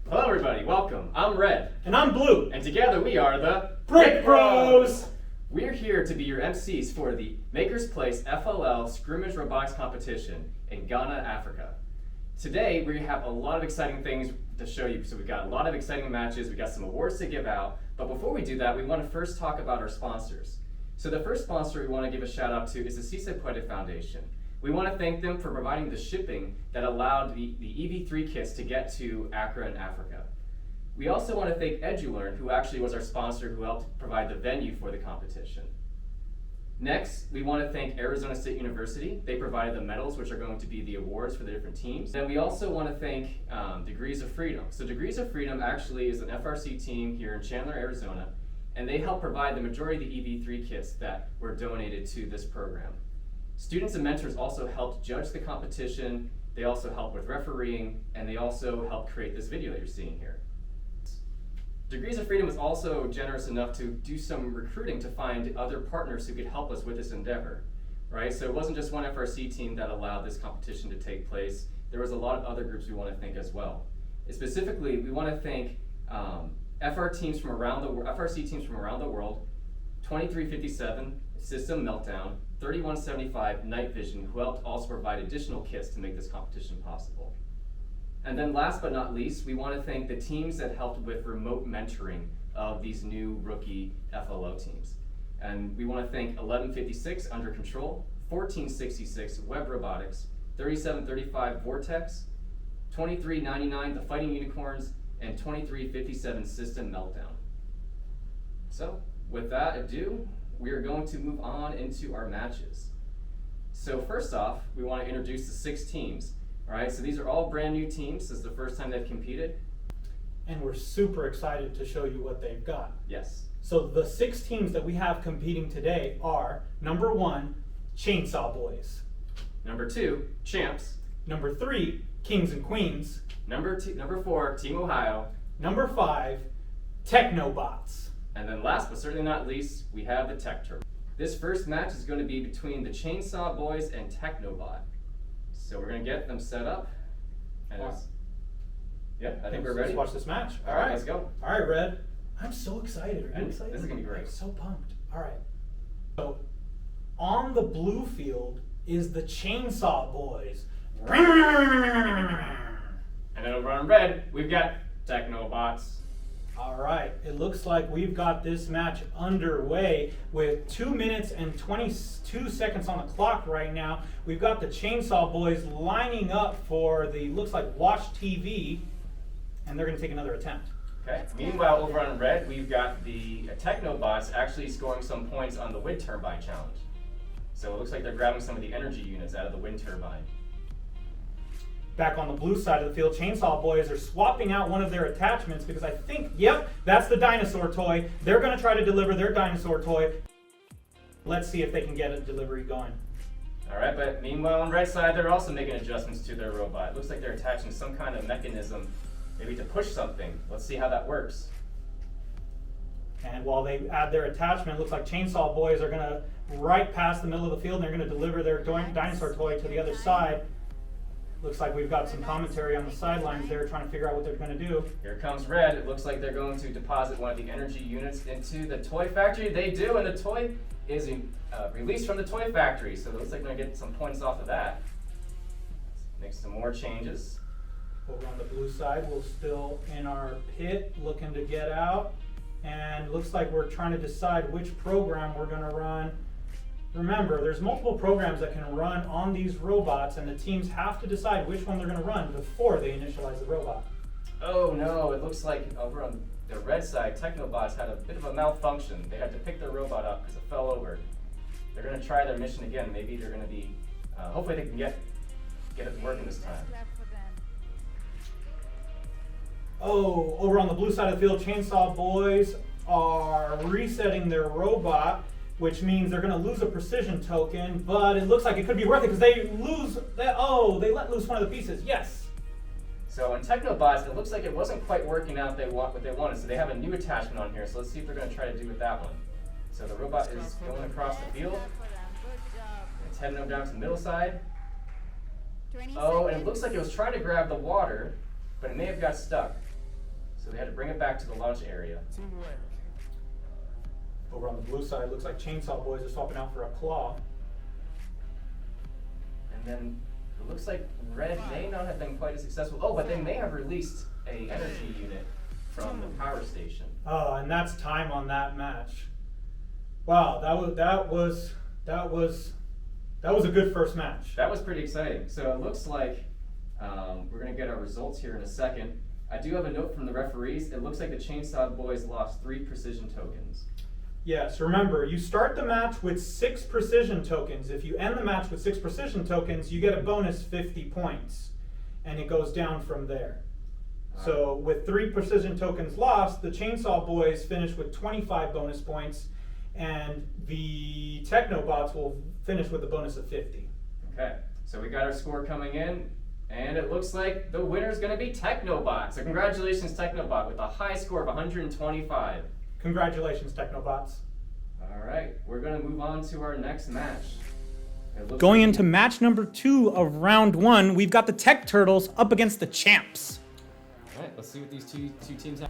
Hello everybody, welcome. I'm Red. And I'm Blue. And together we are the Brick Bros! We're here to be your MCs for the MakersPlace FLL Scrimmage Robotics Competition in Ghana, Africa. Today we have a lot of exciting things to show you. So we've got a lot of exciting matches, we've got some awards to give out, but before we do that, we want to first talk about our sponsors. So the first sponsor we want to give a shout out to is the Sisepwede Foundation. We want to thank them for providing the shipping that allowed the EV3 kits to get to Accra in Africa. We also want to thank EduLearn, who actually was our sponsor, who helped provide the venue for the competition. Next, we want to thank Arizona State University. They provided the medals, which are going to be the awards for the different teams. And we also want to thank Degrees of Freedom. So Degrees of Freedom actually is an FRC team here in Chandler, Arizona, and they helped provide the majority of the EV3 kits that were donated to this program. Students and mentors also helped judge the competition, they also helped with refereeing, and they also helped create this video that you're seeing here. Degrees of Freedom was also generous enough to do some recruiting to find other partners who could help us with this endeavor, right? So it wasn't just one FRC team that allowed this competition to take place. There was a lot of other groups we want to thank as well. And specifically, we want to thank FRC teams from around the world, 2357, System Meltdown, 3175, Night Vision, who helped also provide additional kits to make this competition possible. And then last but not least, we want to thank the teams that helped with remote mentoring of these new rookie FLO teams. And we want to thank 1156, Under Control, 1466, Web Robotics, 3735, Vortex, 2399, The Fighting Unicorns, and 2357, System Meltdown. So, with that ado, we are going to move on into our matches. So first off, we want to introduce the 6 teams. All right, so these are all brand new teams. This is the first time they've competed. And we're super excited to show you what they've got. Yes. So the 6 teams that we have competing today are number 1, Chainsaw Boys. Number 2, Champs. Number 3, Kings and Queens. Number 4, Team Ohio. Number 5, Techno Bots. And then last but certainly not least, we have the Tech Turbo. This first match is going to be between the Chainsaw Boys and Techno Bot. So we're going to get them set up. And yeah, I think we're ready. Let's watch this match. All right, let's go. All right, Red. I'm so excited. Are you excited? This is going to be great. I'm so pumped. All right. So on the blue field is the Chainsaw Boys. And then over on red, we've got Techno Bots. All right, it looks like we've got this match underway with 2 minutes and 22 seconds on the clock right now. We've got the Chainsaw Boys lining up for the, looks like Watch TV, and they're gonna take another attempt. Okay, meanwhile over on red, we've got the Techno Bots actually scoring some points on the wind turbine challenge. So it looks like they're grabbing some of the energy units out of the wind turbine. Back on the blue side of the field, Chainsaw Boys are swapping out one of their attachments because I think, yep, that's the dinosaur toy. They're going to try to deliver their dinosaur toy. Let's see if they can get a delivery going. All right, but meanwhile on the right side, they're also making adjustments to their robot. It looks like they're attaching some kind of mechanism, maybe to push something. Let's see how that works. And while they add their attachment, it looks like Chainsaw Boys are going to right past the middle of the field and they're going to deliver their dinosaur toy to the other side. Looks like we've got some commentary on the sidelines there trying to figure out what they're going to do. Here comes red. It looks like they're going to deposit one of the energy units into the toy factory. They do, and the toy is released from the toy factory. So it looks like they're going to get some points off of that. Make some more changes. Over on the blue side, we're still in our pit looking to get out. And looks like we're trying to decide which program we're going to run. Remember, there's multiple programs that can run on these robots, and the teams have to decide which one they're going to run before they initialize the robot. Oh no, it looks like over on the red side, Techno Bots had a bit of a malfunction. They had to pick their robot up because it fell over. They're going to try their mission again. Maybe they're going to be, hopefully they can get it working this time. Oh, over on the blue side of the field, Chainsaw Boys are resetting their robot, which means they're going to lose a precision token, but it looks like it could be worth it because they let loose one of the pieces. Yes. So in Techno Bots, it looks like it wasn't quite working out what they wanted, so they have a new attachment on here, so let's see if they're going to try to do with that one. So the robot is going across the field. It's heading over down to the middle side. Oh, and it looks like it was trying to grab the water, but it may have got stuck. So they had to bring it back to the launch area. Over on the blue side, looks like Chainsaw Boys are swapping out for a claw. And then it looks like red may not have been quite as successful. Oh, but they may have released a energy unit from the power station. Oh, and that's time on that match. Wow, that was a good first match. That was pretty exciting. So it looks like we're going to get our results here in a second. I do have a note from the referees. It looks like the Chainsaw Boys lost 3 precision tokens. Yes, remember, you start the match with 6 precision tokens. If you end the match with 6 precision tokens, you get a bonus 50 points. And it goes down from there. So with 3 precision tokens lost, the Chainsaw Boys finish with 25 bonus points, and the Techno Bots will finish with a bonus of 50. Okay, so we got our score coming in, and it looks like the winner is going to be Techno Bots. So congratulations, Techno Bot, with a high score of 125. Congratulations, Techno Bots. All right, we're going to move on to our next match. Going into match number 2 of round 1, we've got the Tech Turtles up against the Champs. All right, let's see what these two teams have.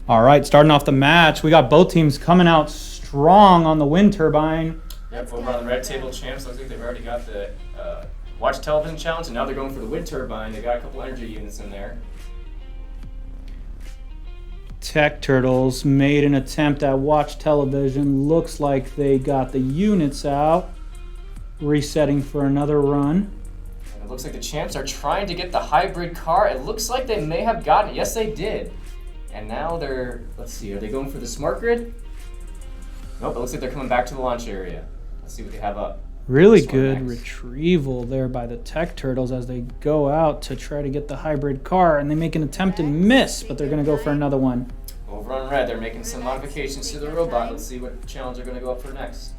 All right, starting off the match, we got both teams coming out strong on the wind turbine. Yep, over on the red table, Champs, looks like they've already got the Watch Television Challenge, and now they're going for the wind turbine. They got a couple energy units in there. Tech Turtles made an attempt at Watch Television. Looks like they got the units out. Resetting for another run. And it looks like the Champs are trying to get the hybrid car. It looks like they may have gotten it. Yes, they did. And now they're, let's see, are they going for the smart grid? Nope, it looks like they're coming back to the launch area. Let's see what they have up. Really This one good next. retrieval there by the Tech Turtles as they go out to try to get the hybrid car, and they make an attempt and miss, but they're going to go for another one. Over on red, they're making some modifications to the robot. Let's see what challenge they're going to go up for next.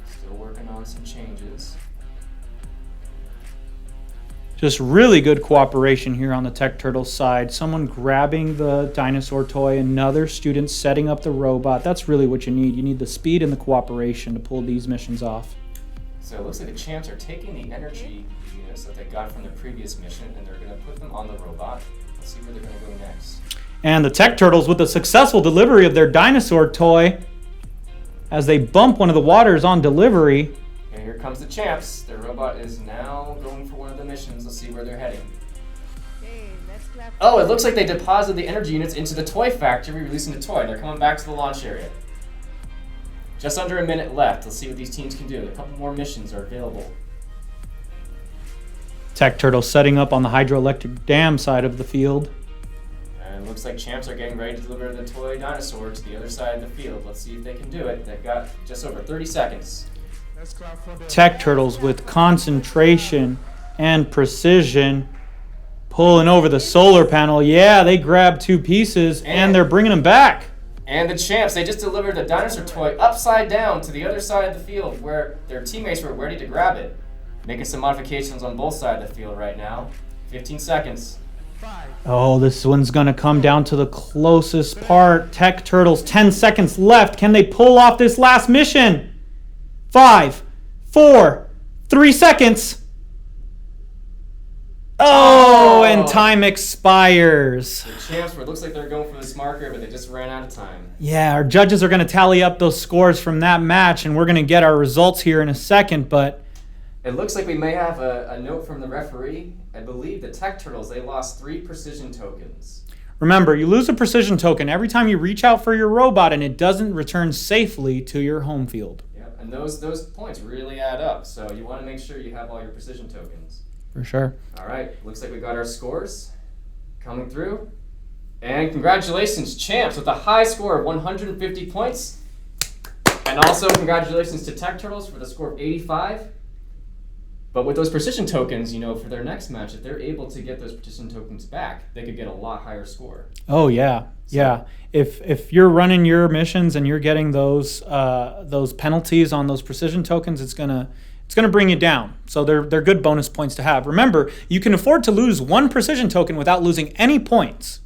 Still working on some changes. Just really good cooperation here on the Tech Turtles side. Someone grabbing the dinosaur toy, another student setting up the robot. That's really what you need. You need the speed and the cooperation to pull these missions off. So it looks like the Champs are taking the energy units that they got from the previous mission, and they're going to put them on the robot. Let's see where they're going to go next. And the Tech Turtles with the successful delivery of their dinosaur toy as they bump one of the waters on delivery. Okay, here comes the Champs. Their robot is now going for one of the missions. Let's see where they're heading. Oh, it looks like they deposited the energy units into the toy factory, releasing the toy. They're coming back to the launch area. Just under a minute left. Let's see what these teams can do. A couple more missions are available. Tech Turtles setting up on the hydroelectric dam side of the field. And it looks like Champs are getting ready to deliver the toy dinosaur to the other side of the field. Let's see if they can do it. They've got just over 30 seconds. Tech Turtles with concentration and precision pulling over the solar panel. Yeah, they grabbed 2 pieces and they're bringing them back. And the Champs, they just delivered the dinosaur toy upside down to the other side of the field where their teammates were ready to grab it. Making some modifications on both sides of the field right now. 15 seconds. Oh, this one's going to come down to the closest part. Tech Turtles, 10 seconds left. Can they pull off this last mission? 5, 4, 3 seconds. Oh, and time expires. The Champs, it looks like they're going for the smart grid, but they just ran out of time. Yeah, our judges are going to tally up those scores from that match, and we're going to get our results here in a second, but It looks like we may have a note from the referee. I believe the Tech Turtles, they lost 3 precision tokens. remember, you lose a precision token every time you reach out for your robot and it doesn't return safely to your home field. Yeah, and those points really add up, so you want to make sure you have all your precision tokens. For sure. All right, looks like we got our scores coming through. And congratulations, Champs, with a high score of 150 points. And also congratulations to Tech Turtles for the score of 85. But with those precision tokens, for their next match, if they're able to get those precision tokens back, they could get a lot higher score. Oh yeah, yeah. If you're running your missions and you're getting those penalties on those precision tokens, it's gonna bring you down. So they're good bonus points to have. Remember, you can afford to lose 1 precision token without losing any points.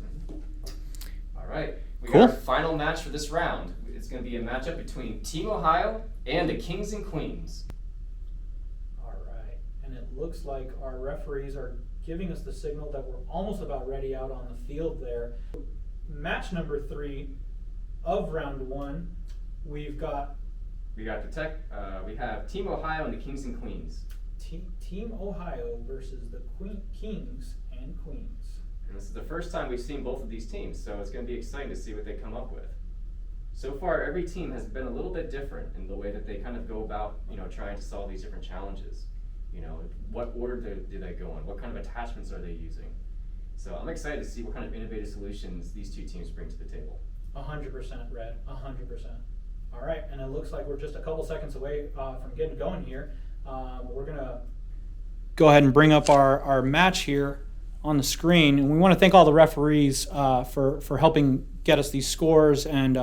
All right, we Cool. got our final match for this round. It's going to be a matchup between Team Ohio and the Kings and Queens. All right, and it looks like our referees are giving us the signal that we're almost about ready out on the field there. Match number 3 of round 1, we have Team Ohio and the Kings and Queens. Team Ohio versus the Kings and Queens. And this is the first time we've seen both of these teams, so it's going to be exciting to see what they come up with. So far, every team has been a little bit different in the way that they kind of go about, trying to solve these different challenges. What order do they go in? What kind of attachments are they using? So I'm excited to see what kind of innovative solutions these two teams bring to the table. 100%, Red, 100%. All right, and it looks like we're just a couple seconds away from getting going here. We're gonna go ahead and bring up our match here on the screen, and we want to thank all the referees for helping get us these scores and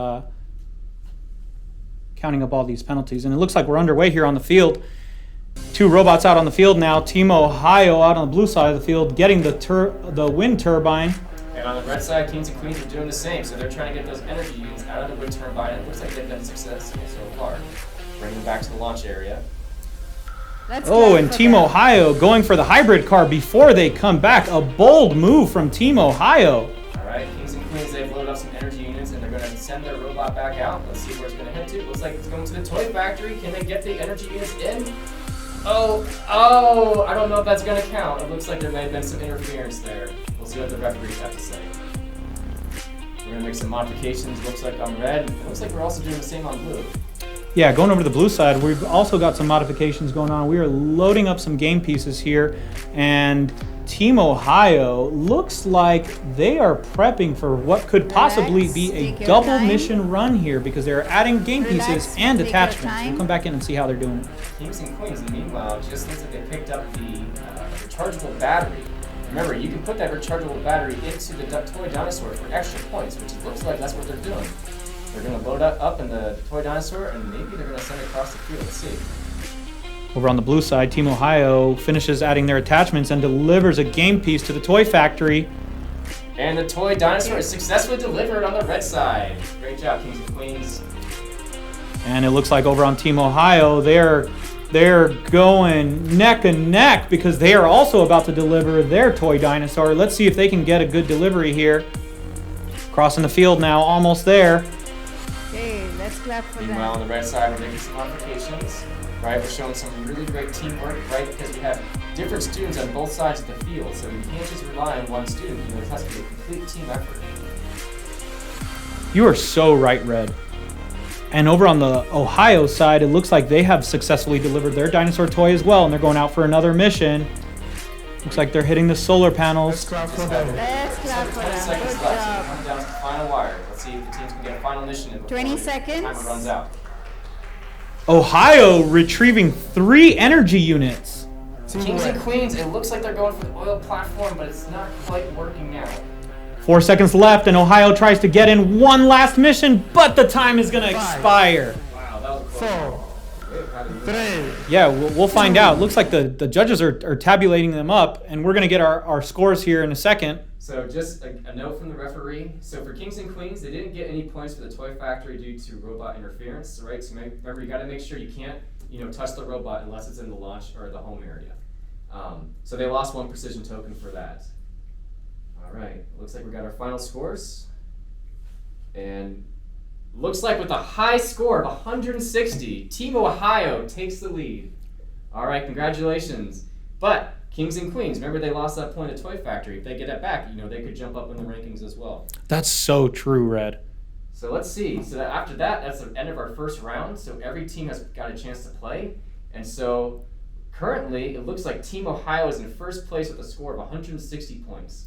counting up all these penalties. And it looks like we're underway here on the field. 2 robots out on the field now. Team Ohio out on the blue side of the field getting the wind turbine. And on the red side, Kings and Queens are doing the same. So they're trying to get those energy units out of the wind turbine. It looks like they've been successful so far. Bringing them back to the launch area. And Team Ohio going for the hybrid car before they come back. A bold move from Team Ohio. All right, Kings and Queens, they've loaded up some energy units and they're going to send their robot back out. Let's see where it's going to head to. Looks like it's going to the toy factory. Can they get the energy units in? Oh, I don't know if that's going to count. It looks like there may have been some interference there. We'll see what the referees have to say. We're going to make some modifications. Looks like on red. It looks like we're also doing the same on blue. Yeah, going over to the blue side, we've also got some modifications going on. We are loading up some game pieces here, and Team Ohio looks like they are prepping for what could possibly be a double mission run here because they're adding game pieces and attachments. We'll come back in and see how they're doing it. Kings and Queens, meanwhile, just looks like they picked up the rechargeable battery. Remember, you can put that rechargeable battery into the toy dinosaur for extra points, which it looks like that's what they're doing. They're going to load it up in the toy dinosaur, and maybe they're going to send it across the field. Let's see. Over on the blue side, Team Ohio finishes adding their attachments and delivers a game piece to the toy factory. And the toy dinosaur is successfully delivered on the red side. Great job, Kings and Queens. And it looks like over on Team Ohio, they're going neck and neck because they are also about to deliver their toy dinosaur. Let's see if they can get a good delivery here. Crossing the field now, almost there. Okay, let's clap for Meanwhile, on them. the red side, we're making some modifications. Right, we're showing some really great teamwork, right? Because we have different students on both sides of the field, so we can't just rely on one student. It has to be a complete team effort. You are so right, Red. And over on the Ohio side, it looks like they have successfully delivered their dinosaur toy as well, and they're going out for another mission. Looks like they're hitting the solar panels. Let's clap for 20 them. seconds Good left, so job. we're coming down to the final wire. Let's see if the teams can get a final mission in before 20 the seconds. timer runs out. Ohio retrieving 3 energy units. Kings and Queens, it looks like they're going for the oil platform, but it's not quite working out. 4 seconds left, and Ohio tries to get in one last mission, but the time is going to expire. Wow, that was close. 3. Yeah, we'll find out. Looks like the judges are tabulating them up, and we're going to get our scores here in a second. So just a note from the referee. So for Kings and Queens, they didn't get any points for the toy factory due to robot interference, right? So remember, you got to make sure you can't, touch the robot unless it's in the launch or the home area. So they lost 1 precision token for that. All right, looks like we got our final scores. And looks like with a high score of 160, Team Ohio takes the lead. All right, congratulations. But Kings and Queens, remember they lost that point at Toy Factory. If they get it back, they could jump up in the rankings as well. That's so true, Red. So let's see. So after that, that's the end of our first round. So every team has got a chance to play. And so currently, it looks like Team Ohio is in first place with a score of 160 points.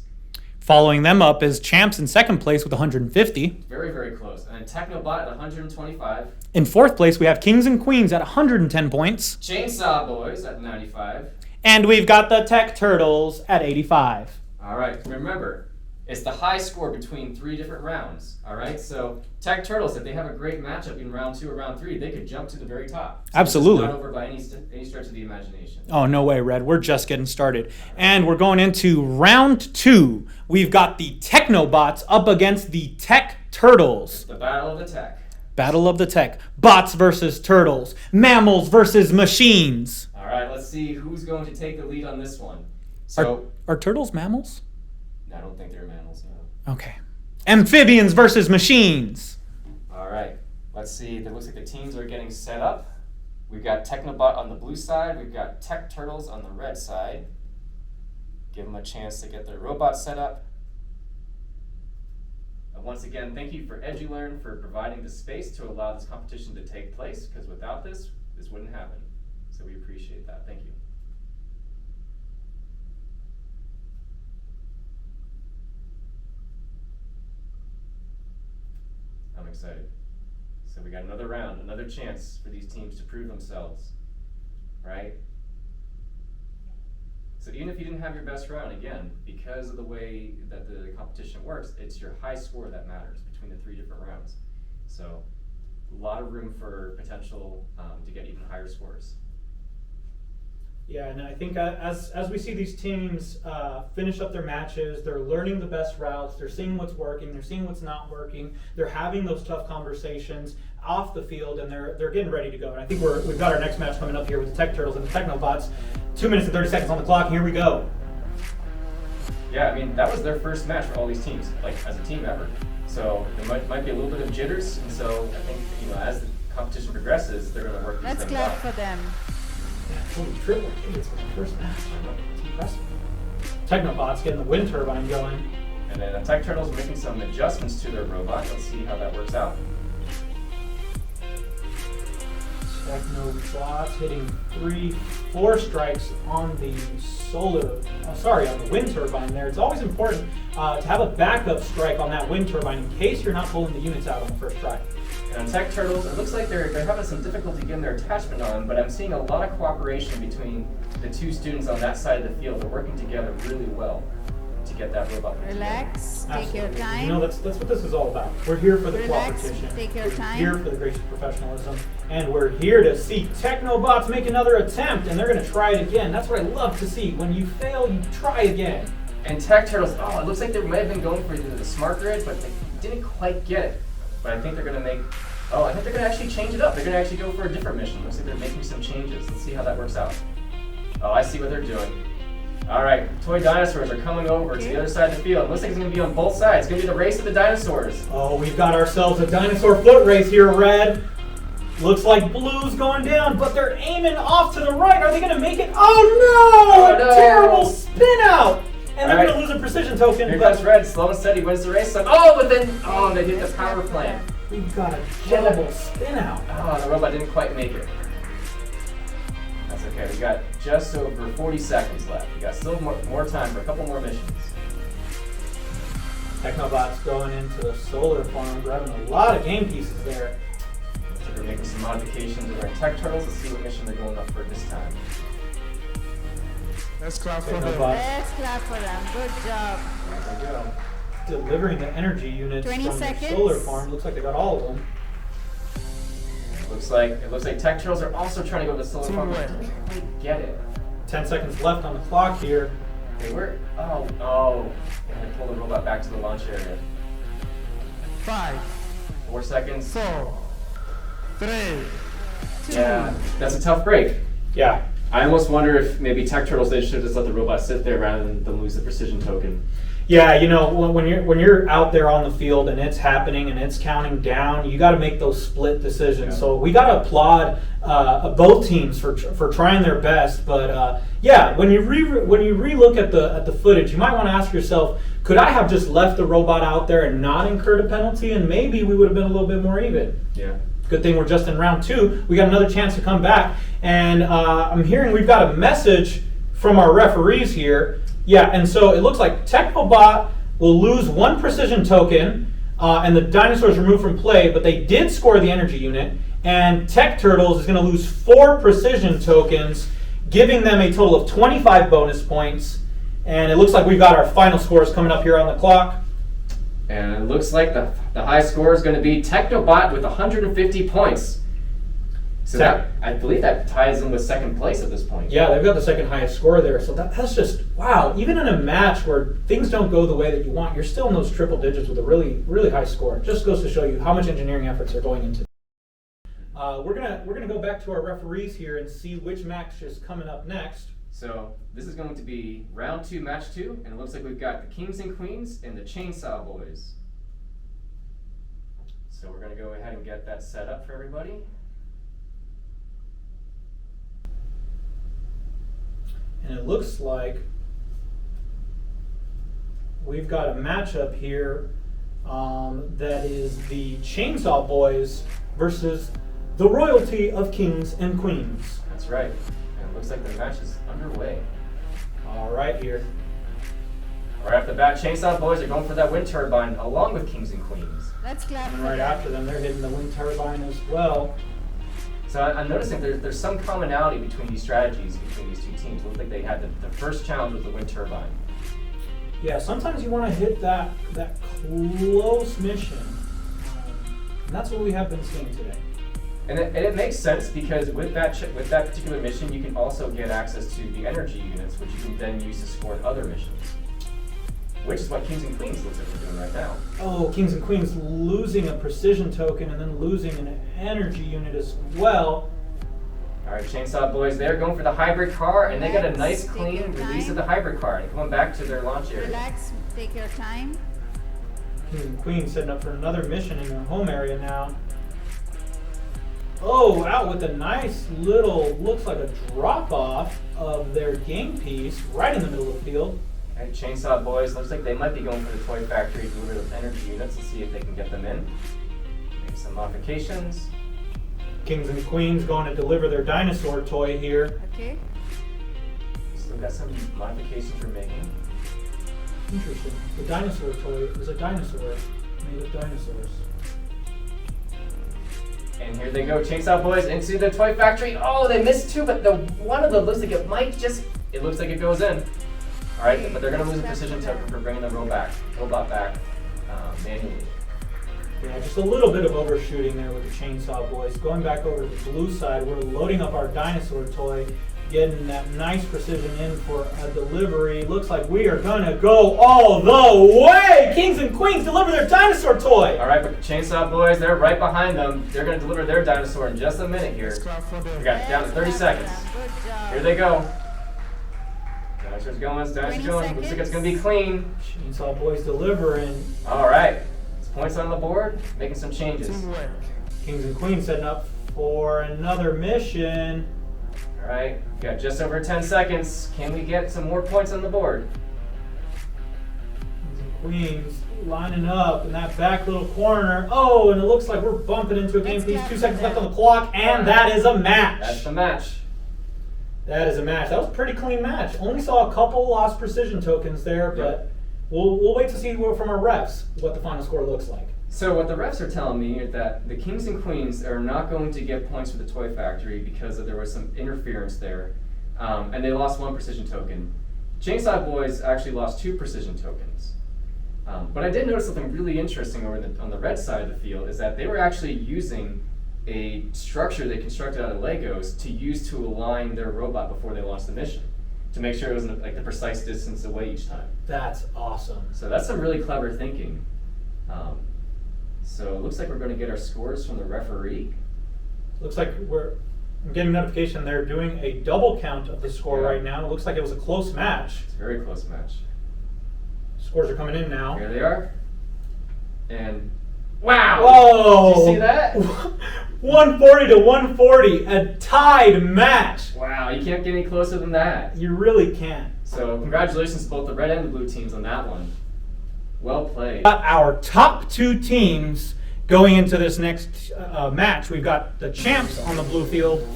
Following them up is Champs in second place with 150. Very, very close. And then Techno Bot at 125. In fourth place, we have Kings and Queens at 110 points. Chainsaw Boys at 95. And we've got the Tech Turtles at 85. All right, remember, it's the high score between 3 different rounds. All right, so Tech Turtles, if they have a great matchup in round 2 or round 3, they could jump to the very top. So Absolutely. It's not over by any stretch of the imagination. Oh, no way, Red. We're just getting started. And we're going into round 2. We've got the Techno Bots up against the Tech Turtles. The battle of the tech. Battle of the Tech. Bots versus turtles. Mammals versus machines. All right, right, let's see who's going to take the lead on this one. So, Are turtles mammals? I don't think they're mammals, no. Okay. Amphibians versus machines. All right, let's see. It looks like the teams are getting set up. We've got Technobot on the blue side. We've got Tech Turtles on the red side. Give them a chance to get their robots set up. Once again, thank you for EduLearn for providing the space to allow this competition to take place, because without this, this wouldn't happen. So we appreciate that. Thank you. I'm excited. So we got another round, another chance for these teams to prove themselves, right? So even if you didn't have your best round, again, because of the way that the competition works, it's your high score that matters between the 3 different rounds. So a lot of room for potential to get even higher scores. Yeah, and I think as we see these teams finish up their matches, they're learning the best routes, they're seeing what's working, they're seeing what's not working, they're having those tough conversations off the field, and they're getting ready to go. And I think we've got our next match coming up here with the Tech Turtles and the Techno Bots. 2 minutes and 30 seconds on the clock. Here we go. Yeah, I mean, that was their first match for all these teams, like as a team ever. So there might be a little bit of jitters, and so I think, you know, as the competition progresses, they're going to work these Let's things clap out. for them. Holy triple tickets for the first match. It's impressive. Technobots getting the wind turbine going. And then the Tech Turtles are making some adjustments to their robot. Let's see how that works out. Technobots hitting 3-4 strikes on the on the wind turbine there. It's always important to have a backup strike on that wind turbine in case you're not pulling the units out on the first try. And on Tech Turtles, it looks like they're having some difficulty getting their attachment on, but I'm seeing a lot of cooperation between the 2 students on that side of the field. They're working together really well to get that robot put together. Relax, take your Absolutely. time. You know, that's what this is all about. We're here for the Relax, competition. take your we're time. here for the gracious professionalism. And we're here to see Technobots make another attempt, and they're going to try it again. That's what I love to see. When you fail, you try again. And Tech Turtles, it looks like they might have been going for either the smart grid, but they didn't quite get it. But I think they're going to I think they're going to actually change it up. They're going to actually go for a different mission. Looks like they're making some changes. Let's see how that works out. Oh, I see what they're doing. All right, toy dinosaurs are coming over to the other side of the field. Looks like it's going to be on both sides. It's going to be the race of the dinosaurs. Oh, we've got ourselves a dinosaur foot race here, Red. Looks like Blue's going down, but they're aiming off to the right. Are they going to make it? Oh, no! Oh, no. A terrible spin out! And they're All going right. to lose a precision token. Here but comes Red, slow and steady, wins the race. But then they hit the power plant. we've got a terrible spin out. Oh, the robot didn't quite make it. That's okay. We got just over 40 seconds left. We got still more time for a couple more missions. Technobots going into the solar farm, grabbing a lot of game pieces there. Looks like we're making some modifications with our Tech Turtles. Let's see what mission they're going up for this time. Let's clap for them. Technobots Let's clap for them. Good job. There we go. delivering the energy units 20 from seconds. the solar farm. Looks like they got all of them. It looks like Tech Turtles are also trying to go to the solar farm. Teamwork. But they can't quite get it. 10 seconds left on the clock here. They were. They had to pull the robot back to the launch area. 5, 4 seconds. 4, 3, Yeah, that's a tough break. Yeah. I almost wonder if maybe Tech Turtles, they should just let the robot sit there rather than them lose the precision token. Yeah, you know, when you're out there on the field and it's happening and it's counting down, you got to make those split decisions. Yeah. So we got to applaud both teams for trying their best. But yeah, when you relook at the footage, you might want to ask yourself, could I have just left the robot out there and not incurred a penalty, and maybe we would have been a little bit more even. Yeah. Good thing we're just in round 2. We got another chance to come back, and I'm hearing we've got a message from our referees here. Yeah, and so it looks like Techno Bot will lose 1 precision token, and the dinosaurs removed from play, but they did score the energy unit, and Tech Turtles is going to lose 4 precision tokens, giving them a total of 25 bonus points, and it looks like we've got our final scores coming up here on the clock. And it looks like the high score is going to be Technobot with 150 points. So I believe that ties in with second place at this point. Yeah, they've got the second highest score there. So that's just, wow. Even in a match where things don't go the way that you want, you're still in those triple digits with a really, really high score. It just goes to show you how much engineering efforts are going into it. We're gonna go back to our referees here and see which match is coming up next. So this is going to be round 2, match 2, and it looks like we've got the Kings and Queens and the Chainsaw Boys. So we're going to go ahead and get that set up for everybody. And it looks like we've got a matchup here that is the Chainsaw Boys versus the royalty of Kings and Queens. That's right. And it looks like the match is underway. All right, here. Right off the bat, Chainsaw Boys are going for that wind turbine along with Kings and Queens. Let's clap And for right them. after them, they're hitting the wind turbine as well. So I'm noticing there's some commonality between these strategies between these two teams. It looks like they had the first challenge was the wind turbine. Yeah, sometimes you want to hit that close mission. And that's what we have been seeing today. And it makes sense because with that particular mission, you can also get access to the energy units, which you can then use to score other missions. Which is what Kings and Queens looks like they're doing right now. Oh, Kings and Queens losing a precision token and then losing an energy unit as well. All right, Chainsaw Boys, they're going for the hybrid car, and they got a nice, Relax, clean take your release time. of the hybrid car, and going back to their launch area. Relax, take your time. Kings and Queens setting up for another mission in their home area now. Oh, out with a nice little, looks like a drop off of their game piece right in the middle of the field. All right, Chainsaw Boys, looks like they might be going for the toy factory to deliver those energy units. Let's see if they can get them in. Make some modifications. Kings and Queens going to deliver their dinosaur toy here. Okay. Still got some modifications we're making. Interesting. The dinosaur toy is a dinosaur made of dinosaurs. And here they go, Chainsaw Boys into the toy factory. Oh, they missed two, but the one of them looks like it might just, it looks like it goes in. All right, but they're gonna lose a precision token for bringing the robot back manually. Yeah, just a little bit of overshooting there with the Chainsaw Boys. Going back over to the blue side, we're loading up our dinosaur toy, getting that nice precision in for a delivery. Looks like we are gonna go all the way! Kings and Queens deliver their dinosaur toy! All right, but Chainsaw Boys, they're right behind them. They're gonna deliver their dinosaur in just a minute here. Let's clap for them. We got down to 30 seconds. Good job. Here they go. Dinosaur's going, dinosaur's 20 going. Looks like it's gonna be clean. Chainsaw Boys delivering. All right, it's points on the board, making some changes. Teamwork. Kings and Queens setting up for another mission. All right, we got just over 10 seconds. Can we get some more points on the board? Kings and Queens lining up in that back little corner. Oh, and it looks like we're bumping into a game Let's piece. clap 2 for seconds left them. on the clock, and that is a match. That's the match. That is a match. That was a pretty clean match. Only saw a couple lost precision tokens there, but we'll wait to see from our refs what the final score looks like. So what the refs are telling me is that the Kings and Queens are not going to get points for the toy factory because there was some interference there, and they lost 1 precision token. Chainsaw Boys actually lost 2 precision tokens. But I did notice something really interesting on the red side of the field is that they were actually using a structure they constructed out of Legos to use to align their robot before they launched the mission, to make sure it was like the precise distance away each time. That's awesome. So that's some really clever thinking. So it looks like we're going to get our scores from the referee. Looks like I'm getting a notification they're doing a double count of the score Yeah. right now. It looks like it was a close match. It's a very close match. Scores are coming in now. Here they are. And wow! Whoa! Did you see that? 140 to 140, a tied match. Wow, you can't get any closer than that. You really can't. So congratulations to both the red and the blue teams on that one. Well played. Got our top 2 teams going into this next match. We've got the champs on the blue field.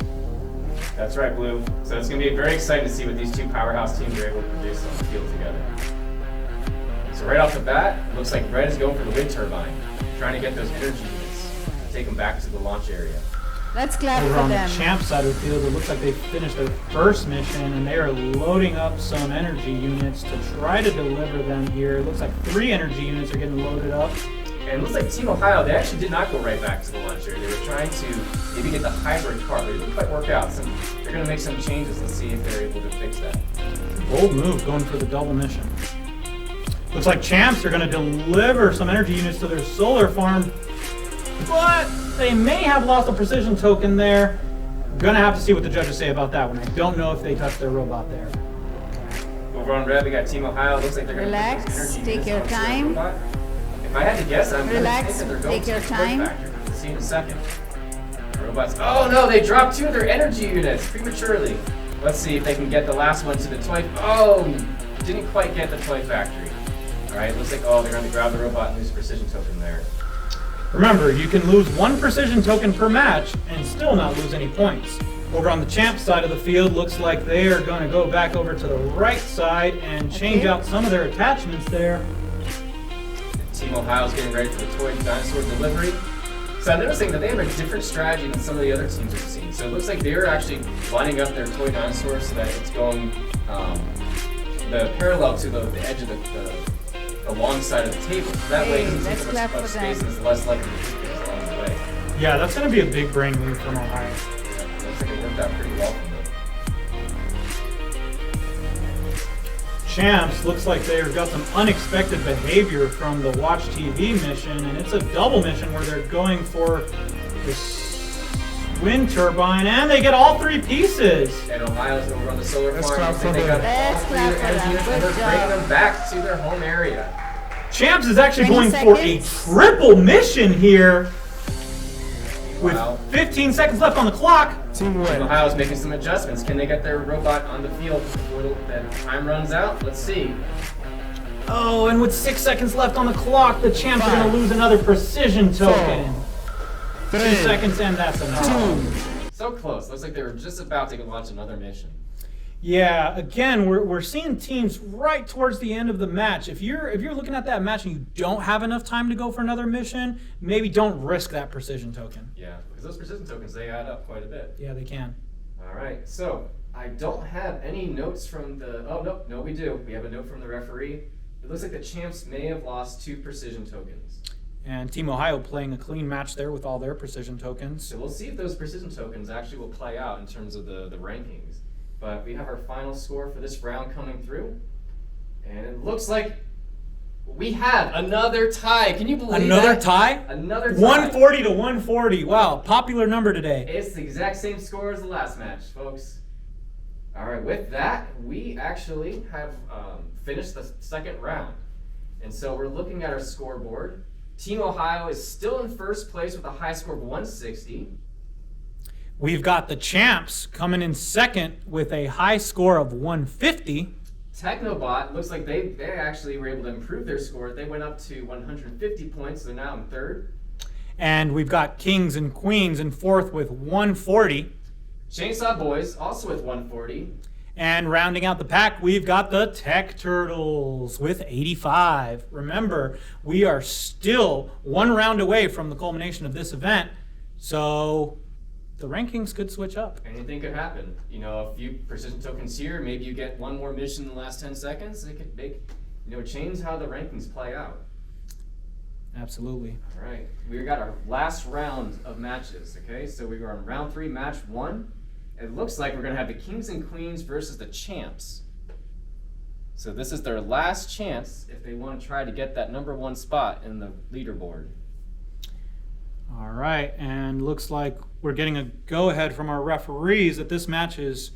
That's right, Blue. So it's going to be very exciting to see what these two powerhouse teams are able to produce on the field together. So right off the bat, it looks like red is going for the wind turbine, trying to get those energy units, take them back to the launch area. Let's clap Over for on them. the champ side of the field, it looks like they finished their first mission and they are loading up some energy units to try to deliver them here. It looks like 3 energy units are getting loaded up. And it looks like Team Ohio, they actually did not go right back to the launch area. They were trying to maybe get the hybrid car, but it didn't quite work out. So they're going to make some changes. Let's see if they're able to fix that. Bold move going for the double mission. Looks like champs are going to deliver some energy units to their solar farm, but they may have lost a precision token there. Gonna have to see what the judges say about that one. I don't know if they touched their robot there. Over on red, we got Team Ohio. Looks like they're going to Relax, take your time. If I had to guess, I'm going to Relax, think that they're going take to your the toy time. factory. We'll see in a second. The robots. Oh no, they dropped 2 of their energy units prematurely. Let's see if they can get the last one to the toy. Oh, didn't quite get the toy factory. All right, looks like they're going to grab the robot and lose a precision token there. Remember, you can lose 1 precision token per match and still not lose any points. Over on the champ side of the field, looks like they are going to go back over to the right side and change Okay. out some of their attachments there. Team Ohio's getting ready for the toy dinosaur delivery. So I'm noticing that they have a different strategy than some of the other teams we've seen. So it looks like they're actually lining up their toy dinosaurs so that it's going the parallel to the edge of the long side of the table. So that way it doesn't Let's take clap up much for space them. and it's less likely to hit things along the way. Yeah, that's going to be a big brain move from Ohio. Looks like it worked out pretty well for them. Champs looks like they've got some unexpected behavior from the Watch TV mission, and it's a double mission where they're going for this wind turbine, and they get all 3 pieces. And Ohio's over on the solar Let's farm. clap Looks like for they got them. all Let's 3 clap of for their them. energy units and Good they're bringing job. them back to their home area. Champs is actually 20 going for a seconds. triple mission here with Wow. 15 seconds left on the clock. Team Team win. Ohio's making some adjustments. Can they get their robot on the field before the time runs out? Let's see. Oh, and with 6 seconds left on the clock, the champs are going to lose another precision token. 2 3, seconds, and that's enough. 2, So close. Looks like they were just about to launch another mission. Yeah, again, we're seeing teams right towards the end of the match. If you're looking at that match and you don't have enough time to go for another mission, maybe don't risk that precision token. Yeah, because those precision tokens, they add up quite a bit. Yeah, they can. All right, so I don't have any notes from the... Oh, no, we do. We have a note from the referee. It looks like the champs may have lost 2 precision tokens. And Team Ohio playing a clean match there with all their precision tokens. So we'll see if those precision tokens actually will play out in terms of the rankings. But we have our final score for this round coming through. And it looks like we have another tie. Can you believe Another that? tie? Another tie. 140 to 140. Wow, popular number today. It's the exact same score as the last match, folks. All right, with that, we actually have finished the second round. And so we're looking at our scoreboard. Team Ohio is still in first place with a high score of 160. We've got the champs coming in second with a high score of 150. Techno Bot looks like they actually were able to improve their score. They went up to 150 points. They're now in third. And we've got Kings and Queens in fourth with 140. Chainsaw Boys also with 140. And rounding out the pack, we've got the Tech Turtles with 85. Remember, we are still 1 round away from the culmination of this event, so the rankings could switch up. Anything could happen. You know, a few precision tokens here. Maybe you get one more mission in the last 10 seconds. It could make, change how the rankings play out. Absolutely. All right, we got our last round of matches. Okay, so we were on round 3, match 1. It looks like we're gonna have the Kings and Queens versus the Champs. So this is their last chance if they want to try to get that number 1 spot in the leaderboard. All right, and looks like we're getting a go-ahead from our referees that this match is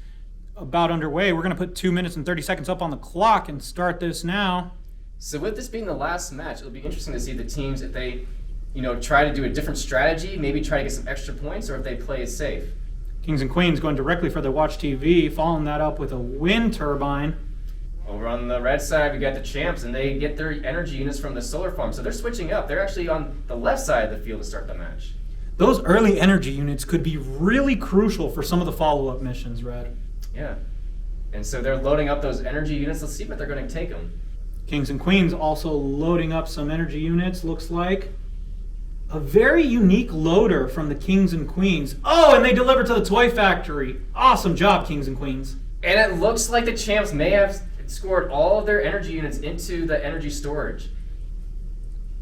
about underway. We're gonna put 2 minutes and 30 seconds up on the clock and start this now. So with this being the last match, it'll be interesting to see the teams if they, try to do a different strategy, maybe try to get some extra points, or if they play it safe. Kings and Queens going directly for the Watch TV, following that up with a wind turbine. Over on the red side, we got the Champs, and they get their energy units from the solar farm. So they're switching up. They're actually on the left side of the field to start the match. Those early energy units could be really crucial for some of the follow-up missions, Red. Yeah. And so they're loading up those energy units. Let's see what they're going to take them. Kings and Queens also loading up some energy units, looks like. A very unique loader from the Kings and Queens. Oh, and they deliver to the toy factory. Awesome job, Kings and Queens. And it looks like the Champs may have scored all of their energy units into the energy storage.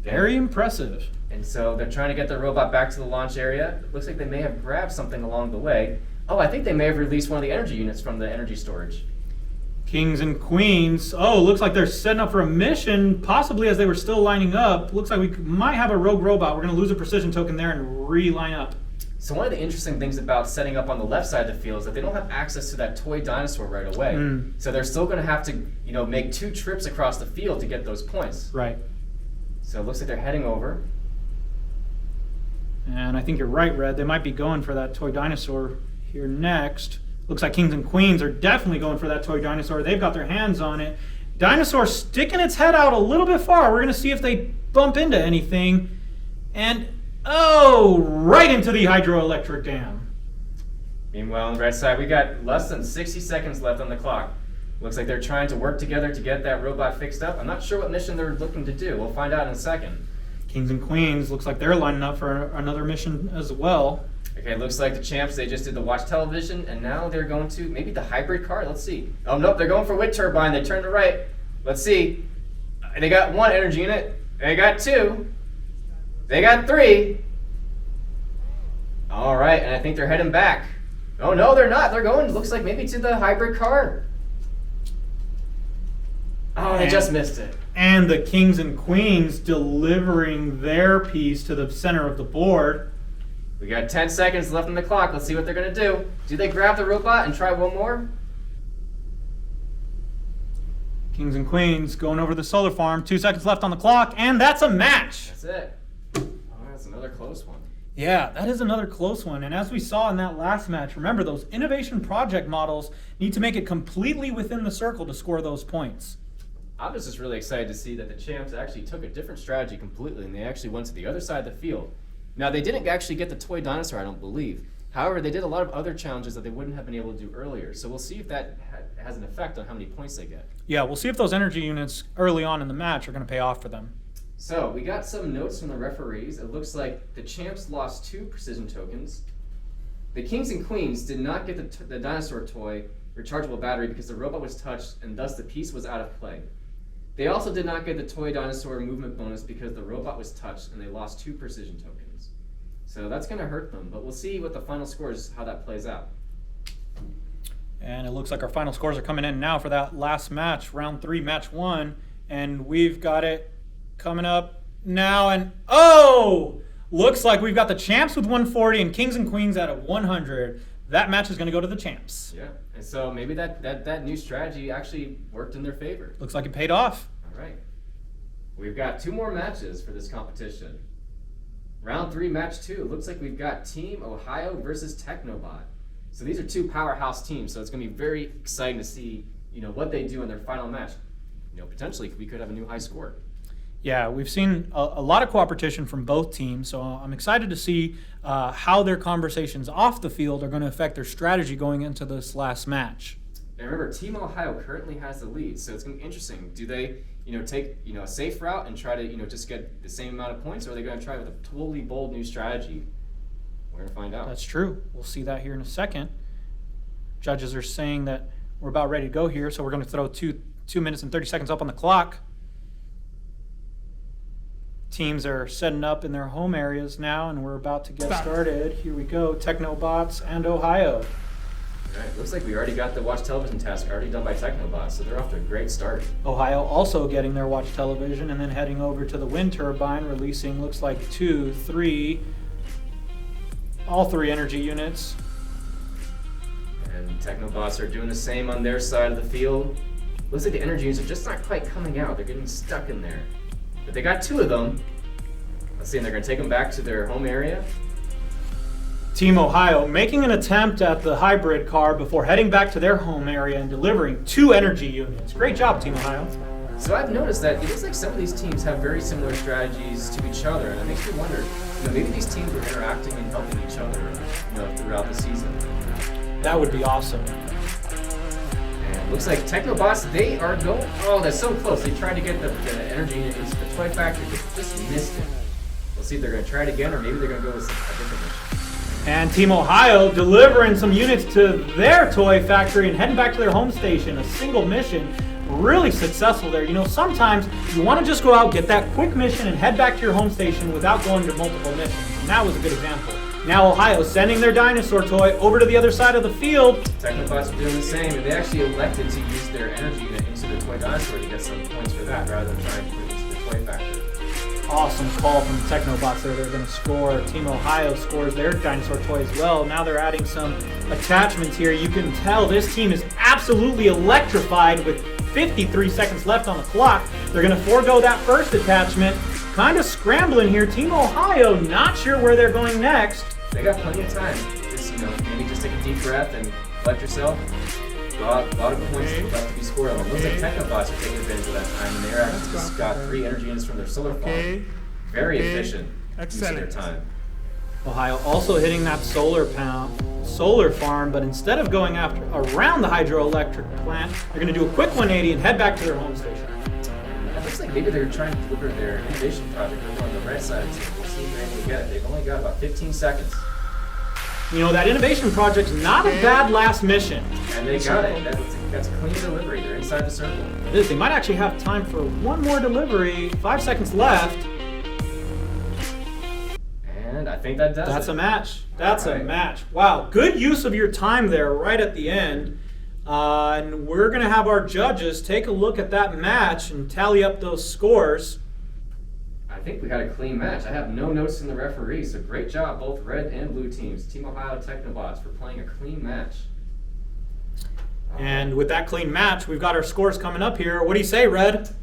Very impressive. And so they're trying to get their robot back to the launch area. It looks like they may have grabbed something along the way. Oh, I think they may have released one of the energy units from the energy storage. Kings and Queens. Oh, looks like they're setting up for a mission, possibly as they were still lining up. Looks like we might have a rogue robot. We're going to lose a precision token there and re-line up. So one of the interesting things about setting up on the left side of the field is that they don't have access to that toy dinosaur right away. So they're still going to have to, make 2 trips across the field to get those points. Right. So it looks like they're heading over. And I think you're right, Red. They might be going for that toy dinosaur here next. Looks like Kings and Queens are definitely going for that toy dinosaur. They've got their hands on it. Dinosaur sticking its head out a little bit far. We're going to see if they bump into anything. And, right into the hydroelectric dam. Meanwhile, on the right side, we got less than 60 seconds left on the clock. Looks like they're trying to work together to get that robot fixed up. I'm not sure what mission they're looking to do. We'll find out in a second. Kings and Queens, looks like they're lining up for another mission as well. Okay, looks like the champs, they just did the watch television, and now they're going to maybe the hybrid car. Let's see. Oh, nope, they're going for wind turbine. They turned to right. Let's see. They got 1 energy unit. They got 2. They got 3. All right, and I think they're heading back. Oh, no, they're not. They're going, looks like maybe to the hybrid car. Oh, they just missed it. And the Kings and Queens delivering their piece to the center of the board. We got 10 seconds left on the clock. Let's see what they're going to do. Do they grab the robot and try one more? Kings and Queens going over the solar farm. 2 seconds left on the clock, and that's a match. That's it. Oh, that's another close one. Yeah, that is another close one. And as we saw in that last match, remember those innovation project models need to make it completely within the circle to score those points. I was just really excited to see that the champs actually took a different strategy completely, and they actually went to the other side of the field. Now, they didn't actually get the toy dinosaur, I don't believe. However, they did a lot of other challenges that they wouldn't have been able to do earlier. So we'll see if that has an effect on how many points they get. Yeah, we'll see if those energy units early on in the match are going to pay off for them. So we got some notes from the referees. It looks like the champs lost 2 precision tokens. The Kings and Queens did not get the dinosaur toy rechargeable battery because the robot was touched and thus the piece was out of play. They also did not get the toy dinosaur movement bonus because the robot was touched and they lost 2 precision tokens. So that's going to hurt them, but we'll see what the final score is, how that plays out. And it looks like our final scores are coming in now for that last match, round 3, match 1. And we've got it coming up now. And looks like we've got the champs with 140 and Kings and Queens at 100. That match is going to go to the champs. Yeah, and so maybe that new strategy actually worked in their favor. Looks like it paid off. All right. We've got 2 more matches for this competition. Round 3, match 2. Looks like we've got Team Ohio versus Techno Bot. So these are 2 powerhouse teams, so it's going to be very exciting to see, what they do in their final match. Potentially we could have a new high score. Yeah, we've seen a lot of cooperation from both teams, so I'm excited to see how their conversations off the field are going to affect their strategy going into this last match. And remember, Team Ohio currently has the lead, so it's going to be interesting. Do they, take, a safe route and try to, just get the same amount of points, or are they going to try with a totally bold new strategy? We're going to find out. That's true. We'll see that here in a second. Judges are saying that we're about ready to go here, so we're going to throw 2 minutes and 30 seconds up on the clock. Teams are setting up in their home areas now, and we're about to get started. Here we go, Techno Bots and Ohio. All right, looks like we already got the watch television task already done by Techno Bots, so they're off to a great start. Ohio also getting their watch television and then heading over to the wind turbine, releasing looks like all 3 energy units. And Techno Bots are doing the same on their side of the field. Looks like the energy units are just not quite coming out. They're getting stuck in there. But they got 2 of them. Let's see, and they're going to take them back to their home area. Team Ohio making an attempt at the hybrid car before heading back to their home area and delivering 2 energy units. Great job, Team Ohio. So I've noticed that it looks like some of these teams have very similar strategies to each other, and it makes me wonder, maybe these teams are interacting and helping each other, throughout the season. That would be awesome. And looks like Techno Bots, they are going. Oh, they're so close. They tried to get the energy into the toy factory, but just missed it. We'll see if they're going to try it again, or maybe they're going to go with a different mission. And Team Ohio delivering some units to their toy factory and heading back to their home station. A single mission. Really successful there. Sometimes you want to just go out, get that quick mission, and head back to your home station without going to multiple missions. And that was a good example. Now Ohio sending their dinosaur toy over to the other side of the field. Techno Bots are doing the same, and they actually elected to use their energy unit into the toy dinosaur to get some points for that, rather than trying to put it into the toy factory. Awesome call from the Techno Bots there. They're going to score. Team Ohio scores their dinosaur toy as well. Now they're adding some attachments here. You can tell this team is absolutely electrified with 53 seconds left on the clock. They're going to forego that first attachment. Kind of scrambling here. Team Ohio not sure where they're going next. They got plenty of time. Just, maybe just take a deep breath and collect yourself. A lot of points left to be scored on. It looks like Techno Bots are taking advantage of that time, and they're actually just got 3 energy units from their solar farm. Very efficient using their time. Ohio also hitting that solar farm, but instead of going around the hydroelectric plant, they're going to do a quick 180 and head back to their home station. It looks like maybe they're trying to deliver their innovation project over on the red side of the team. We'll see if they're able to get it. They've only got about 15 seconds. That innovation project's not a bad last mission. And they got it. That's a clean delivery. They're inside the circle. It is. They might actually have time for one more delivery. 5 seconds left. And I think that does That's it. a match. That's All right. a match. Wow, good use of your time there right at the end. And we're going to have our judges take a look at that match and tally up those scores. I think we got a clean match. I have no notes from the referee, so great job, both red and blue teams. Team Ohio Techno Bots for playing a clean match. And with that clean match, we've got our scores coming up here. What do you say, Red?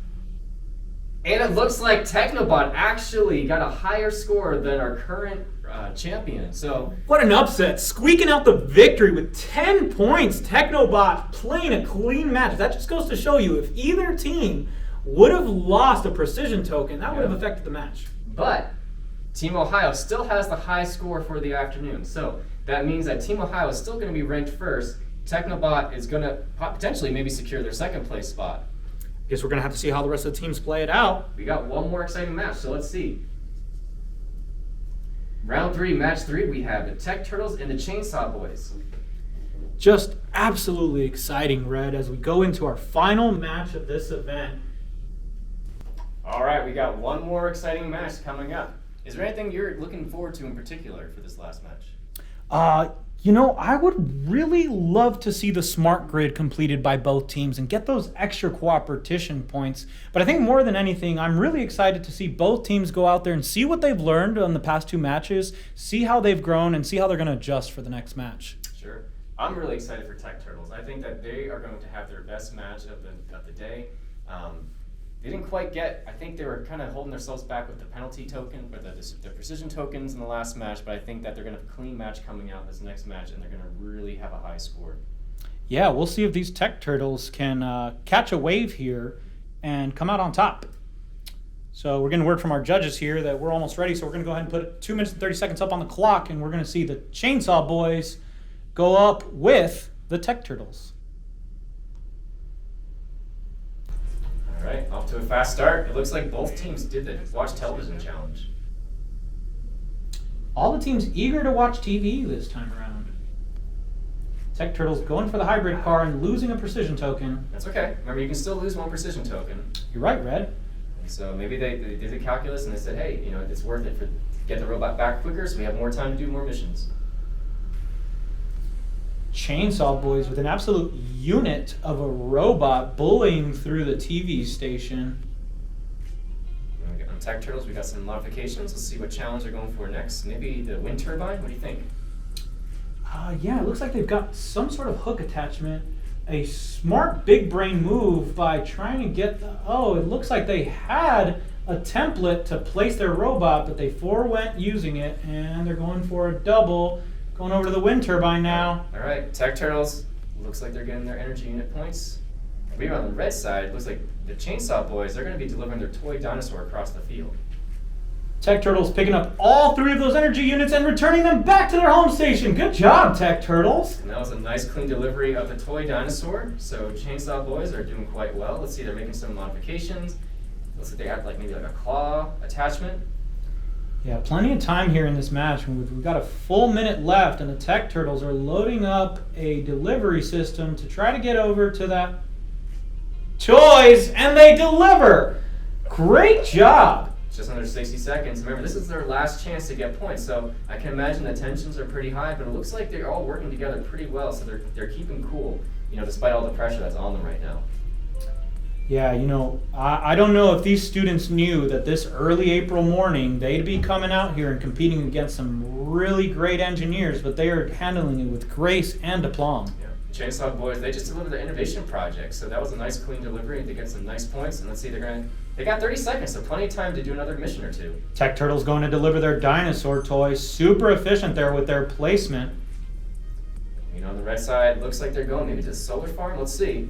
And it looks like Technobot actually got a higher score than our current champion. So What an upset. Squeaking out the victory with 10 points. Technobot playing a clean match. That just goes to show you if either team would have lost a precision token, that would have affected the match. But Team Ohio still has the high score for the afternoon. So that means that Team Ohio is still going to be ranked first. Technobot is going to potentially maybe secure their second place spot. Guess we're going to have to see how the rest of the teams play it out. We got one more exciting match, so let's see. Round 3, match 3, we have the Tech Turtles and the Chainsaw Boys. Just absolutely exciting, Red, as we go into our final match of this event. All right, we got one more exciting match coming up. Is there anything you're looking forward to in particular for this last match? I would really love to see the smart grid completed by both teams and get those extra cooperation points. But I think more than anything, I'm really excited to see both teams go out there and see what they've learned on the past 2 matches, see how they've grown, and see how they're going to adjust for the next match. Sure. I'm really excited for Tech Turtles. I think that they are going to have their best match of the day. They didn't quite get, I think they were kind of holding themselves back with the penalty token, or the precision tokens in the last match, but I think that they're going to have a clean match coming out this next match, and they're going to really have a high score. Yeah, we'll see if these Tech Turtles can catch a wave here and come out on top. So we're getting word from our judges here that we're almost ready, so we're going to go ahead and put 2 minutes and 30 seconds up on the clock, and we're going to see the Chainsaw Boys go up with the Tech Turtles. All right, off to a fast start. It looks like both teams did the Watch Television Challenge. All the teams eager to watch TV this time around. Tech Turtles going for the hybrid car and losing a precision token. That's okay. Remember, you can still lose 1 precision token. You're right, Red. So maybe they did the calculus and they said, hey, it's worth it to get the robot back quicker so we have more time to do more missions. Chainsaw Boys with an absolute unit of a robot bullying through the TV station. On Tech Turtles, we got some modifications. Let's see what challenge they're going for next. Maybe the wind turbine? What do you think? Yeah, it looks like they've got some sort of hook attachment. A smart big brain move by trying to get it looks like they had a template to place their robot, but they forewent using it, and they're going for a double. Going over to the wind turbine now. All right, Tech Turtles, looks like they're getting their energy unit points. We are on the red side. Looks like the Chainsaw Boys, they're going to be delivering their toy dinosaur across the field. Tech Turtles picking up all 3 of those energy units and returning them back to their home station. Good job, Tech Turtles. And that was a nice clean delivery of the toy dinosaur. So Chainsaw Boys are doing quite well. Let's see, they're making some modifications. Looks like they have maybe a claw attachment. Yeah, plenty of time here in this match. We've got a full minute left, and the Tech Turtles are loading up a delivery system to try to get over to that toys, and they deliver. Great job. Just under 60 seconds. Remember, this is their last chance to get points, so I can imagine the tensions are pretty high, but it looks like they're all working together pretty well, so they're keeping cool, despite all the pressure that's on them right now. Yeah, I don't know if these students knew that this early April morning they'd be coming out here and competing against some really great engineers, but they are handling it with grace and aplomb. Yeah. Chainsaw Boys, they just delivered their innovation project, so that was a nice clean delivery. They get some nice points, and let's see, they got 30 seconds, so plenty of time to do another mission or two. Tech Turtle's going to deliver their dinosaur toys. Super efficient there with their placement. On the red side, looks like they're going maybe to the solar farm. Let's see.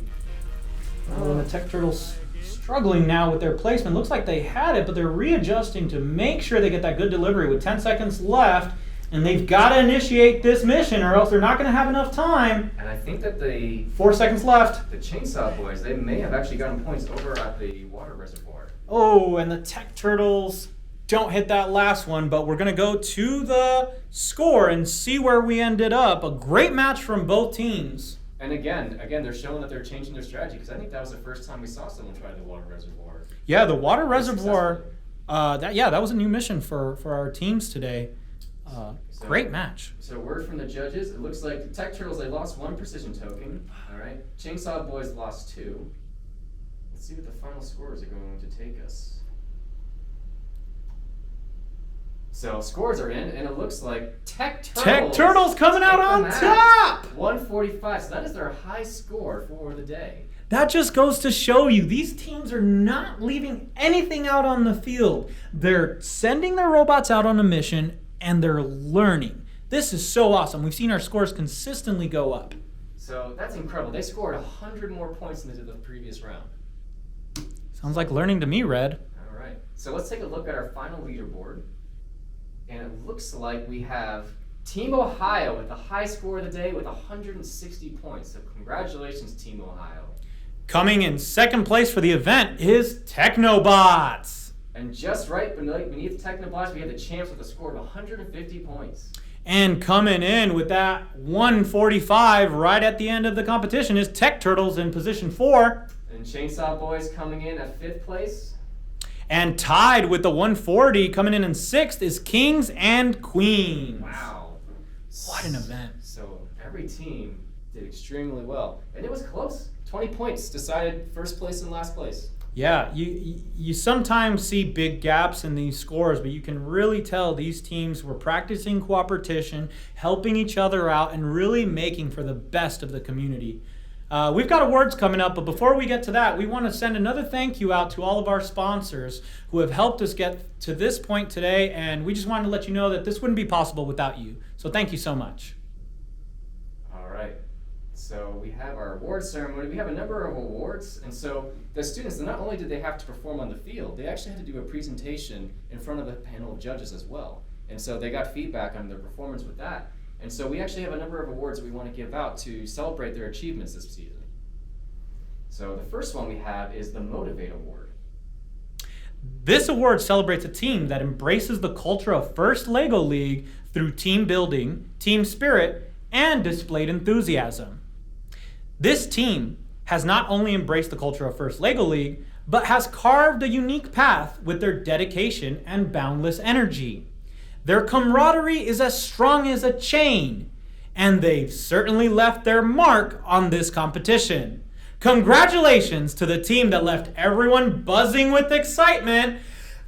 Oh, and the Tech Turtles struggling now with their placement. Looks like they had it, but they're readjusting to make sure they get that good delivery with 10 seconds left. And they've got to initiate this mission or else they're not going to have enough time. And I think that 4 seconds left. The Chainsaw Boys, they may have actually gotten points over at the water reservoir. Oh, and the Tech Turtles don't hit that last one, but we're going to go to the score and see where we ended up. A great match from both teams. And again, they're showing that they're changing their strategy, because I think that was the first time we saw someone try the water reservoir. Yeah, the water reservoir, that was a new mission for our teams today. Great match. So word from the judges, it looks like the Tech Turtles, they lost 1 precision token. All right, Chainsaw Boys lost 2. Let's see what the final scores are going to take us. So scores are in, and it looks like Tech Turtles coming out on top! 145, so that is their high score for the day. That just goes to show you these teams are not leaving anything out on the field. They're sending their robots out on a mission, and they're learning. This is so awesome. We've seen our scores consistently go up. So that's incredible. They scored 100 more points than they did the previous round. Sounds like learning to me, Red. All right, so let's take a look at our final leaderboard. And it looks like we have Team Ohio with the high score of the day with 160 points. So congratulations, Team Ohio. Coming in second place for the event is Techno Bots. And just right beneath Techno Bots, we have the champs with a score of 150 points. And coming in with that 145 right at the end of the competition is Tech Turtles in position 4. And Chainsaw Boys coming in at 5th place. And tied with the 140 coming in 6th is Kings and Queens. Wow. What an event. So every team did extremely well. And it was close. 20 points decided first place and last place. Yeah, you sometimes see big gaps in these scores, but you can really tell these teams were practicing cooperation, helping each other out, and really making for the best of the community. We've got awards coming up, but before we get to that, we want to send another thank you out to all of our sponsors who have helped us get to this point today, and we just wanted to let you know that this wouldn't be possible without you. So thank you so much. All right. So we have our awards ceremony. We have a number of awards, and so the students, not only did they have to perform on the field, they actually had to do a presentation in front of a panel of judges as well. And so they got feedback on their performance with that. And so we actually have a number of awards that we want to give out to celebrate their achievements this season. So the first one we have is the Motivate Award. This award celebrates a team that embraces the culture of First LEGO League through team building, team spirit, and displayed enthusiasm. This team has not only embraced the culture of First LEGO League, but has carved a unique path with their dedication and boundless energy. Their camaraderie is as strong as a chain, and they've certainly left their mark on this competition. Congratulations to the team that left everyone buzzing with excitement,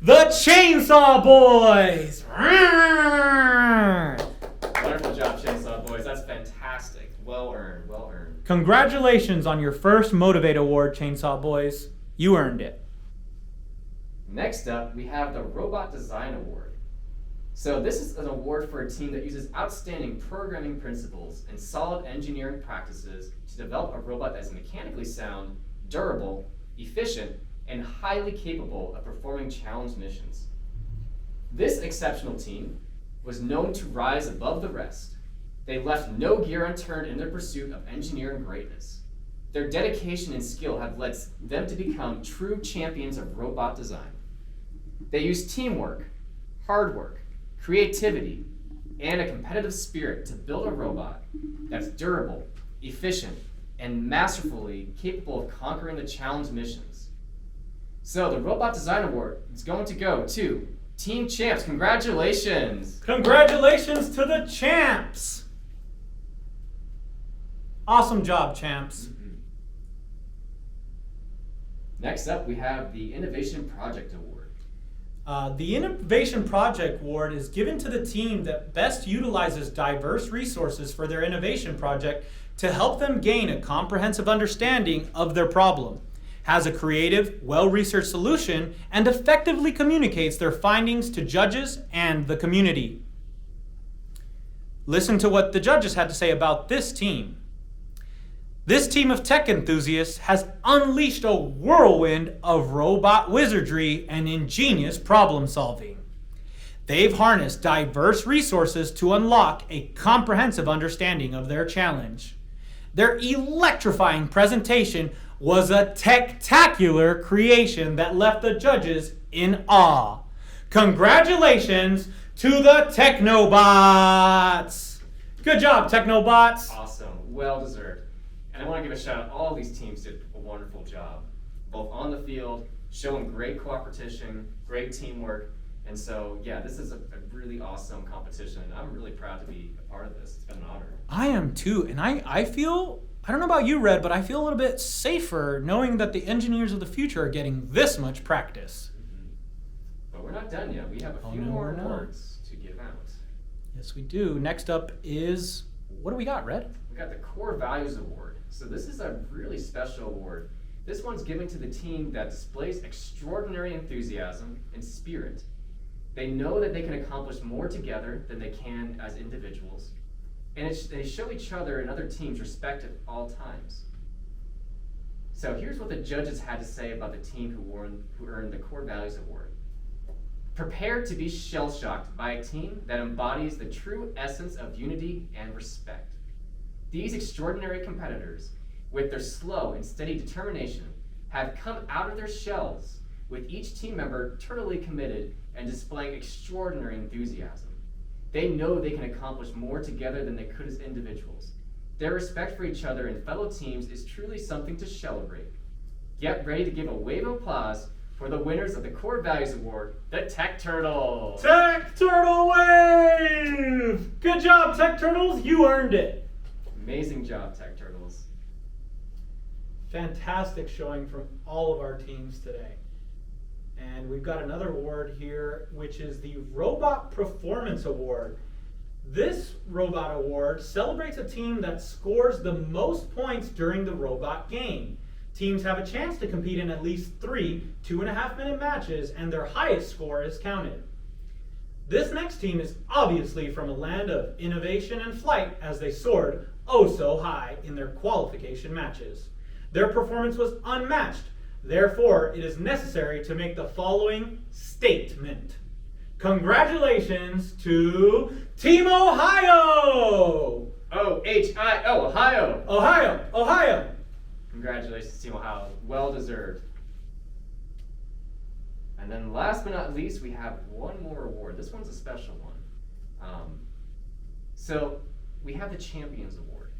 the Chainsaw Boys! Wonderful job, Chainsaw Boys. That's fantastic. Well earned, well earned. Congratulations on your first Motivate Award, Chainsaw Boys. You earned it. Next up, we have the Robot Design Award. So this is an award for a team that uses outstanding programming principles and solid engineering practices to develop a robot that is mechanically sound, durable, efficient, and highly capable of performing challenge missions. This exceptional team was known to rise above the rest. They left no gear unturned in their pursuit of engineering greatness. Their dedication and skill have led them to become true champions of robot design. They use teamwork, hard work, creativity, and a competitive spirit to build a robot that's durable, efficient, and masterfully capable of conquering the challenge missions. So the Robot Design Award is going to go to Team Champs. Congratulations! Congratulations to the champs! Awesome job, champs. Next up, we have the Innovation Project Award. The Innovation Project Award is given to the team that best utilizes diverse resources for their innovation project to help them gain a comprehensive understanding of their problem, has a creative, well-researched solution, and effectively communicates their findings to judges and the community. Listen to what the judges had to say about this team. This team of tech enthusiasts has unleashed a whirlwind of robot wizardry and ingenious problem solving. They've harnessed diverse resources to unlock a comprehensive understanding of their challenge. Their electrifying presentation was a tech-tacular creation that left the judges in awe. Congratulations to the Techno Bots! Good job, Techno Bots! Awesome, well deserved. And I want to give a shout out. All these teams did a wonderful job, both on the field, showing great cooperation, great teamwork. And so, yeah, this is a really awesome competition. And I'm really proud to be a part of this. It's been an honor. I am too, and I feel, I don't know about you, Red, but I feel a little bit safer knowing that the engineers of the future are getting this much practice. But we're not done yet. We have a few no, more we're not. awards to give out. Yes, we do. Next up is, what do we got, Red? We got the Core Values Award. So this is a really special award. This one's given to the team that displays extraordinary enthusiasm and spirit. They know that they can accomplish more together than they can as individuals. And they show each other and other teams respect at all times. So here's what the judges had to say about the team who earned the Core Values Award. Prepare to be shell-shocked by a team that embodies the true essence of unity and respect. These extraordinary competitors, with their slow and steady determination, have come out of their shells, with each team member totally committed and displaying extraordinary enthusiasm. They know they can accomplish more together than they could as individuals. Their respect for each other and fellow teams is truly something to celebrate. Get ready to give a wave of applause for the winners of the Core Values Award, the Tech Turtles. Tech Turtle Wave! Good job, Tech Turtles. You earned it. Amazing job, Tech Turtles. Fantastic showing from all of our teams today. And we've got another award here, which is the Robot Performance Award. This robot award celebrates a team that scores the most points during the robot game. Teams have a chance to compete in at least 3 2.5-minute matches, and their highest score is counted. This next team is obviously from a land of innovation and flight, as they soared oh so high in their qualification matches. Their performance was unmatched. Therefore, it is necessary to make the following statement. Congratulations to Team Ohio! O-H-I-O, Ohio! Ohio! Ohio! Congratulations, Team Ohio. Well deserved. And then last but not least, we have one more award. This one's a special one. So we have the Champions Award.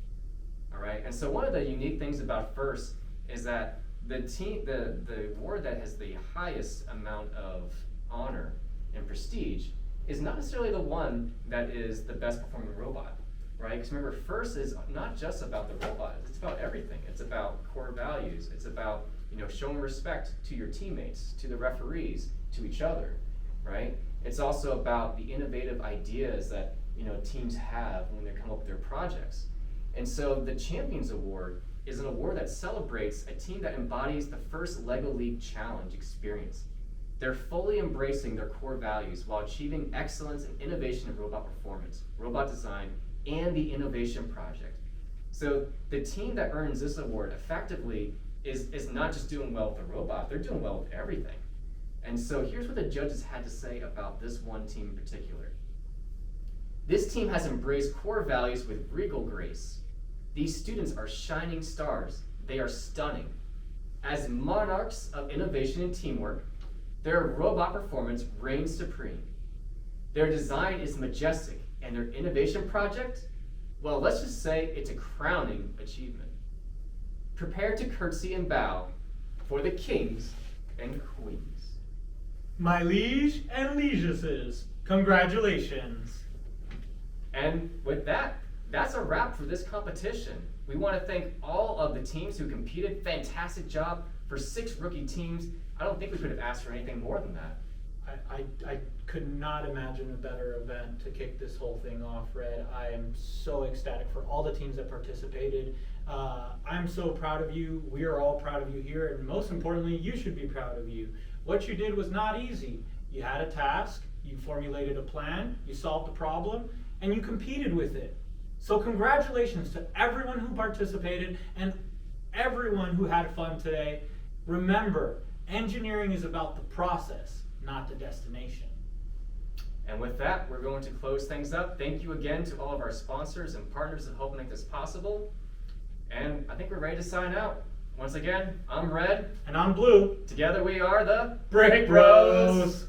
All right. And so one of the unique things about FIRST is that the award that has the highest amount of honor and prestige is not necessarily the one that is the best performing robot, right? Because remember, FIRST is not just about the robot; it's about everything. It's about core values. It's about showing respect to your teammates, to the referees, to each other, right? It's also about the innovative ideas that teams have when they come up with their projects. And so the Champions Award is an award that celebrates a team that embodies the first LEGO League Challenge experience. They're fully embracing their core values while achieving excellence and innovation in robot performance, robot design, and the innovation project. So the team that earns this award effectively is not just doing well with the robot, they're doing well with everything. And so here's what the judges had to say about this one team in particular. This team has embraced core values with regal grace. These students are shining stars. They are stunning. As monarchs of innovation and teamwork, their robot performance reigns supreme. Their design is majestic, and their innovation project, well, let's just say it's a crowning achievement. Prepare to curtsy and bow for the kings and queens. My liege and liegesses, congratulations. And with that, that's a wrap for this competition. We want to thank all of the teams who competed. Fantastic job for 6 rookie teams. I don't think we could have asked for anything more than that. I could not imagine a better event to kick this whole thing off, Red. I am so ecstatic for all the teams that participated. I'm so proud of you. We are all proud of you here, and most importantly, you should be proud of you. What you did was not easy. You had a task, you formulated a plan, you solved a problem, and you competed with it. So congratulations to everyone who participated and everyone who had fun today. Remember, engineering is about the process, not the destination. And with that, we're going to close things up. Thank you again to all of our sponsors and partners that helped make this possible. And I think we're ready to sign out. Once again, I'm Red. And I'm Blue. Together we are the Brick Bros.